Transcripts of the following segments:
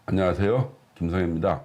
안녕하세요. 김성현입니다.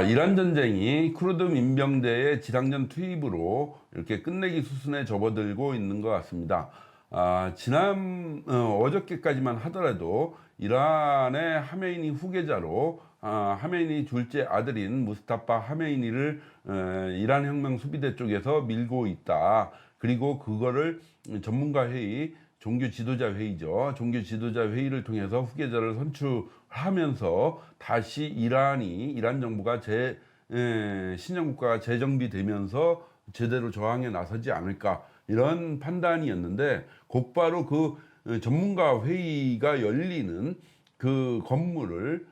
이란 전쟁이 쿠르드 민병대의 지상전 투입으로 이렇게 끝내기 수순에 접어들고 있는 것 같습니다. 어저께까지만 하더라도 이란의 하메이니 후계자로 하메이니 둘째 아들인 무스타파 하메이니를 이란 혁명 수비대 쪽에서 밀고 있다. 그리고 그거를 전문가 회의, 종교 지도자 회의죠. 종교 지도자 회의를 통해서 후계자를 선출하면서 다시 이란 정부가 신정 국가가 재정비되면서 제대로 저항에 나서지 않을까, 이런 판단이었는데, 곧바로 그 전문가 회의가 열리는 그 건물을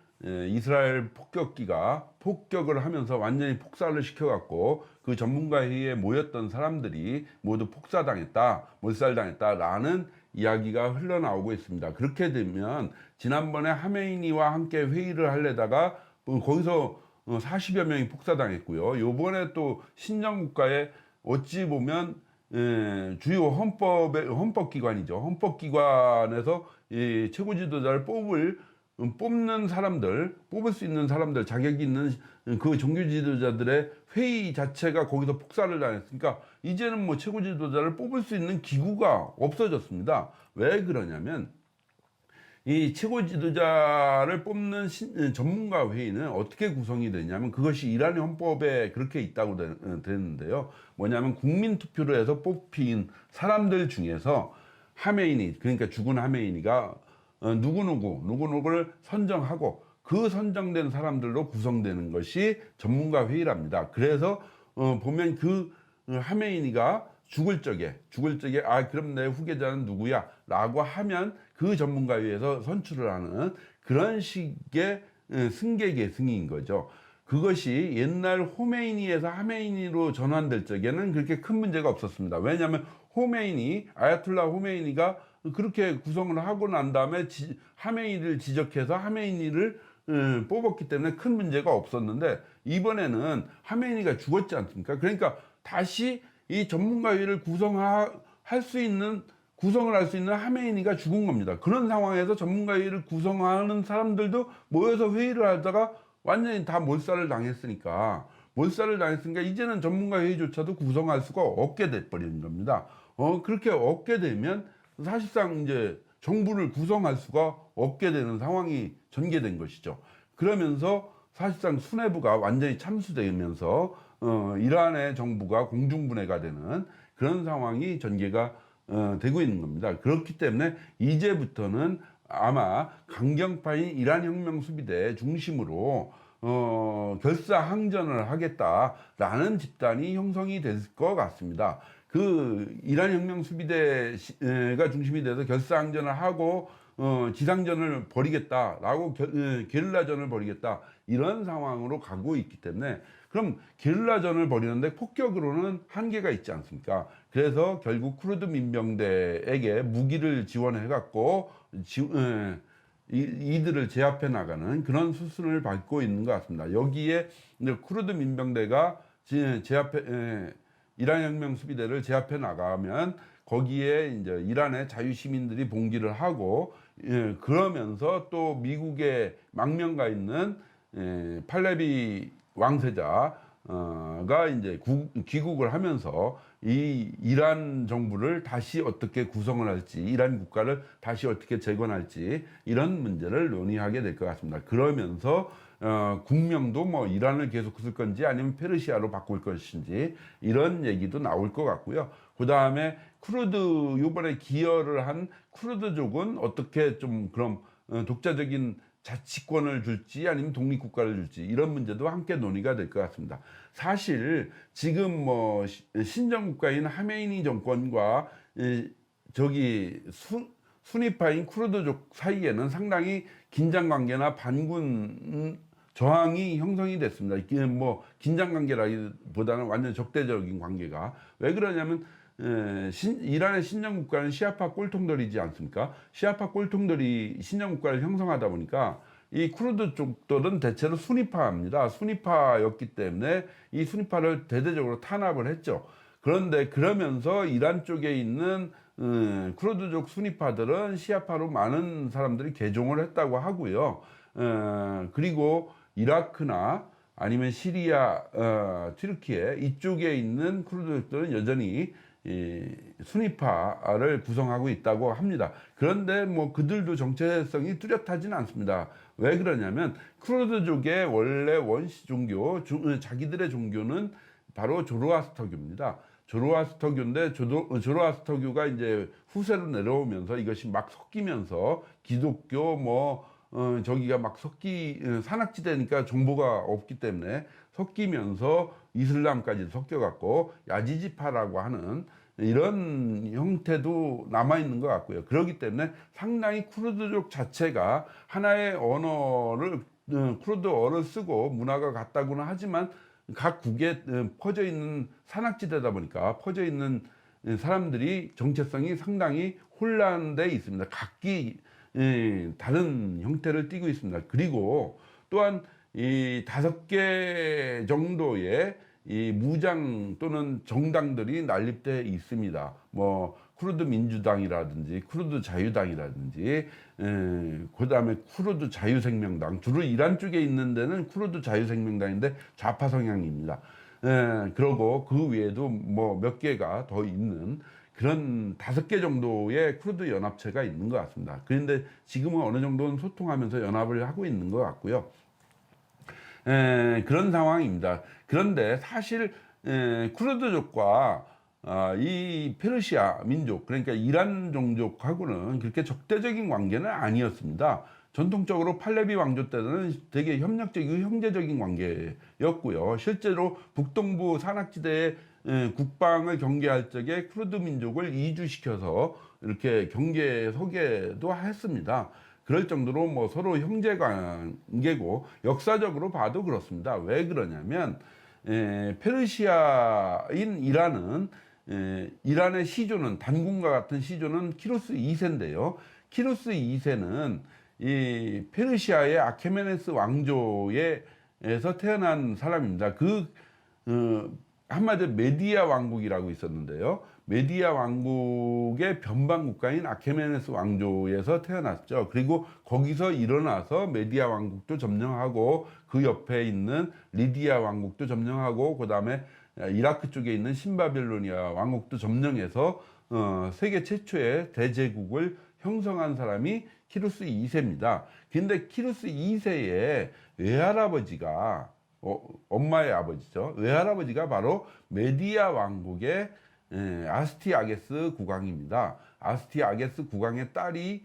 이스라엘 폭격기가 폭격을 하면서 완전히 폭살을 시켜갖고, 그 전문가 회의에 모였던 사람들이 모두 폭사당했다, 몰살당했다라는 이야기가 흘러나오고 있습니다. 그렇게 되면 지난번에 하메이니와 함께 회의를 하려다가 거기서 40여 명이 폭사당했고요. 요번에 또 신정국가에 어찌 보면 주요 헌법기관이죠. 헌법기관에서 이 최고 지도자를 뽑는 사람들, 뽑을 수 있는 사람들, 자격이 있는 그 종교 지도자들의 회의 자체가 거기서 폭살을 당했으니까 이제는 뭐 최고 지도자를 뽑을 수 있는 기구가 없어졌습니다. 왜 그러냐면, 이 최고 지도자를 뽑는 전문가 회의는 어떻게 구성이 되냐면, 그것이 이란의 헌법에 그렇게 있다고 되는데요. 뭐냐면, 국민 투표로 해서 뽑힌 사람들 중에서 하메이니, 그러니까 죽은 하메이니가 누구누구를 선정하고, 그 선정된 사람들로 구성되는 것이 전문가 회의랍니다. 그래서 보면 그 하메이니가 죽을 적에 그럼 내 후계자는 누구야? 라고 하면 그 전문가 회의에서 선출을 하는 그런 식의 승계 계승인 거죠. 그것이 옛날 호메이니에서 하메이니로 전환될 적에는 그렇게 큰 문제가 없었습니다. 왜냐하면 아야톨라 호메이니가 그렇게 구성을 하고 난 다음에 하메이니를 지적해서 하메이니를 뽑았기 때문에 큰 문제가 없었는데, 이번에는 하메이니가 죽었지 않습니까? 그러니까 다시 이 전문가회의를 구성을 할 수 있는 하메이니가 죽은 겁니다. 그런 상황에서 전문가회의를 구성하는 사람들도 모여서 회의를 하다가 완전히 다 몰살을 당했으니까 이제는 전문가회의조차도 구성할 수가 없게 돼버리는 겁니다. 그렇게 없게 되면 사실상 이제 정부를 구성할 수가 없게 되는 상황이 전개된 것이죠. 그러면서 사실상 수뇌부가 완전히 참수되면서 이란의 정부가 공중분해가 되는 그런 상황이 전개가 되고 있는 겁니다. 그렇기 때문에 이제부터는 아마 강경파인 이란 혁명 수비대 중심으로 결사항전을 하겠다라는 집단이 형성이 될 것 같습니다. 그 이란 혁명 수비대가 중심이 돼서 결사항전을 하고 지상전을 벌이겠다라고, 게릴라전을 벌이겠다, 이런 상황으로 가고 있기 때문에, 그럼 게릴라전을 벌이는데 폭격으로는 한계가 있지 않습니까? 그래서 결국 쿠르드 민병대에게 무기를 지원해 갖고 이들을 제압해 나가는 그런 수순을 밟고 있는 것 같습니다. 여기에 쿠르드 민병대가 이란 혁명 수비대를 제압해 나가면 거기에 이제 이란의 자유 시민들이 봉기를 하고, 그러면서 또 미국의 망명가 있는 팔레비 왕세자가 이제 귀국을 하면서 이 이란 정부를 다시 어떻게 구성을 할지, 이란 국가를 다시 어떻게 재건할지, 이런 문제를 논의하게 될 것 같습니다. 그러면서 국명도 뭐 이란을 계속 쓸 건지 아니면 페르시아로 바꿀 것인지, 이런 얘기도 나올 것 같고요. 그 다음에 요번에 기여를 한 쿠르드족은 어떻게 좀 그럼 독자적인 자치권을 줄지 아니면 독립국가를 줄지, 이런 문제도 함께 논의가 될 것 같습니다. 사실 지금 뭐 신정국가인 하메이니 정권과 수니파인 쿠르드족 사이에는 상당히 긴장 관계나 반군 저항이 형성이 됐습니다. 이게 뭐 긴장 관계라기보다는 완전 적대적인 관계가. 왜 그러냐면 이란의 신정국가는 시아파 꼴통들이지 않습니까? 시아파 꼴통들이 신정국가를 형성하다 보니까 이 쿠르드 쪽들은 대체로 수니파입니다. 수니파였기 때문에 이 수니파를 대대적으로 탄압을 했죠. 그런데 그러면서 이란 쪽에 있는 쿠르드족 수니파들은 시아파로 많은 사람들이 개종을 했다고 하고요. 그리고 이라크나 아니면 시리아, 튀르키예 이쪽에 있는 쿠르드족들은 여전히 이 순위파를 구성하고 있다고 합니다. 그런데 뭐 그들도 정체성이 뚜렷하지는 않습니다. 왜 그러냐면 쿠르드족의 원래 원시 종교, 자기들의 종교는 바로 조로아스터교입니다. 조로아스터교인데 조로아스터교가 이제 후세로 내려오면서 이것이 막 섞이면서 기독교 저기가 막 산악지대니까 정보가 없기 때문에 섞이면서 이슬람까지 섞여갖고 야지지파라고 하는 이런 형태도 남아있는 것 같고요. 그렇기 때문에 상당히 쿠르드족 자체가 하나의 언어를, 쿠르드어를 쓰고 문화가 같다고는 하지만 각 국에 퍼져 있는 산악지대다 보니까 퍼져 있는 사람들이 정체성이 상당히 혼란돼 있습니다. 각기 다른 형태를 띠고 있습니다. 그리고 또한 이 5개 정도의 이 무장 또는 정당들이 난립돼 있습니다. 뭐 쿠르드 민주당이라든지 쿠르드 자유당이라든지 그다음에 쿠르드 자유생명당, 주로 이란 쪽에 있는 데는 쿠르드 자유생명당인데 좌파 성향입니다. 그러고 그 외에도 뭐 몇 개가 더 있는 그런 5개 정도의 쿠르드 연합체가 있는 것 같습니다. 그런데 지금은 어느 정도는 소통하면서 연합을 하고 있는 것 같고요. 그런 상황입니다. 그런데 사실 쿠르드족과 이 페르시아 민족, 그러니까 이란 종족하고는 그렇게 적대적인 관계는 아니었습니다. 전통적으로 팔레비 왕조 때는 되게 협력적이고 형제적인 관계였고요. 실제로 북동부 산악지대의 국방을 경계할 적에 쿠르드 민족을 이주시켜서 이렇게 경계에 서게도 했습니다. 그럴 정도로 뭐 서로 형제 관계고 역사적으로 봐도 그렇습니다. 왜 그러냐면 페르시아인 이란은 이란의 시조는 단군과 같은 시조는 키루스 2세인데요. 키루스 2세는 이 페르시아의 아케메네스 왕조에서 태어난 사람입니다. 한마디로 메디아 왕국이라고 있었는데요. 메디아 왕국의 변방 국가인 아케메네스 왕조에서 태어났죠. 그리고 거기서 일어나서 메디아 왕국도 점령하고 그 옆에 있는 리디아 왕국도 점령하고 그 다음에 이라크 쪽에 있는 신바빌로니아 왕국도 점령해서 세계 최초의 대제국을 형성한 사람이 키루스 2세입니다. 근데 키루스 2세의 외할아버지가 엄마의 아버지죠. 외할아버지가 바로 메디아 왕국의 아스티아게스 국왕입니다. 아스티아게스 국왕의 딸이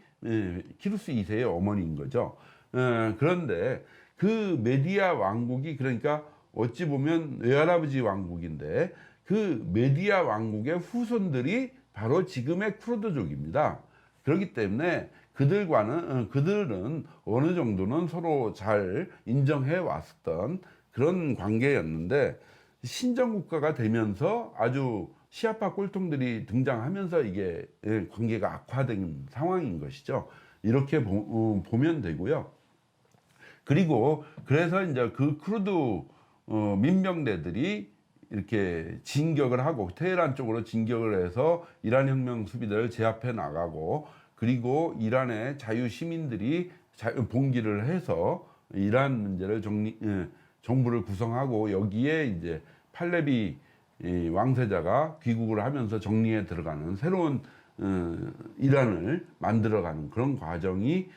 키루스 2세의 어머니인 거죠. 그런데 그 메디아 왕국이 그러니까 어찌 보면 외할아버지 왕국인데 그 메디아 왕국의 후손들이 바로 지금의 쿠르드족입니다. 그렇기 때문에 그들은 어느 정도는 서로 잘 인정해 왔었던 그런 관계였는데 신정국가가 되면서 아주 시아파 꼴통들이 등장하면서 이게 관계가 악화된 상황인 것이죠. 이렇게 보면 되고요. 그리고 그래서 이제 그 쿠르드 민병대들이 이렇게 진격을 하고 테헤란 쪽으로 진격을 해서 이란 혁명 수비대를 제압해 나가고 그리고 이란의 자유 시민들이 봉기를 해서 이란 문제를 정부를 구성하고 여기에 이제 팔레비 왕세자가 귀국을 하면서 정리에 들어가는 새로운 이란을 만들어가는 그런 과정이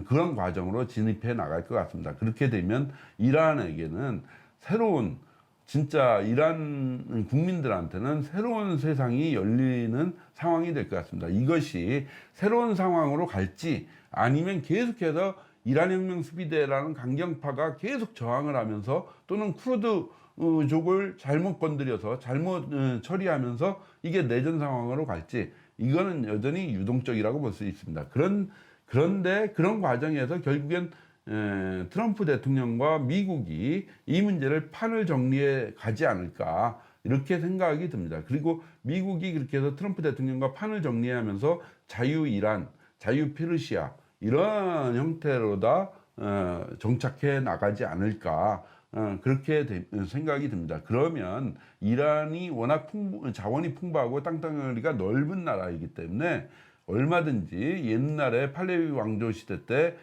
그런 과정으로 진입해 나갈 것 같습니다. 그렇게 되면 이란에게는 새로운 진짜 이란 국민들한테는 새로운 세상이 열리는 상황이 될 것 같습니다. 이것이 새로운 상황으로 갈지 아니면 계속해서 이란 혁명 수비대라는 강경파가 계속 저항을 하면서 또는 쿠르드족을 잘못 건드려서 잘못 처리하면서 이게 내전 상황으로 갈지 이거는 여전히 유동적이라고 볼 수 있습니다. 그런데 그런 과정에서 결국엔 트럼프 대통령과 미국이 이 문제를 판을 정리해 가지 않을까 이렇게 생각이 듭니다. 그리고 미국이 그렇게 해서 트럼프 대통령과 판을 정리하면서 자유 이란, 자유 페르시아 이런 형태로다 정착해 나가지 않을까 그렇게 생각이 듭니다. 그러면 이란이 워낙 자원이 풍부하고 땅덩어리가 넓은 나라이기 때문에 얼마든지 옛날에 팔레비 왕조 시대 때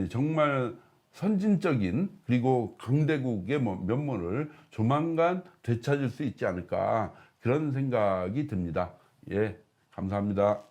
정말 선진적인 그리고 강대국의 면모를 조만간 되찾을 수 있지 않을까 그런 생각이 듭니다. 예, 감사합니다.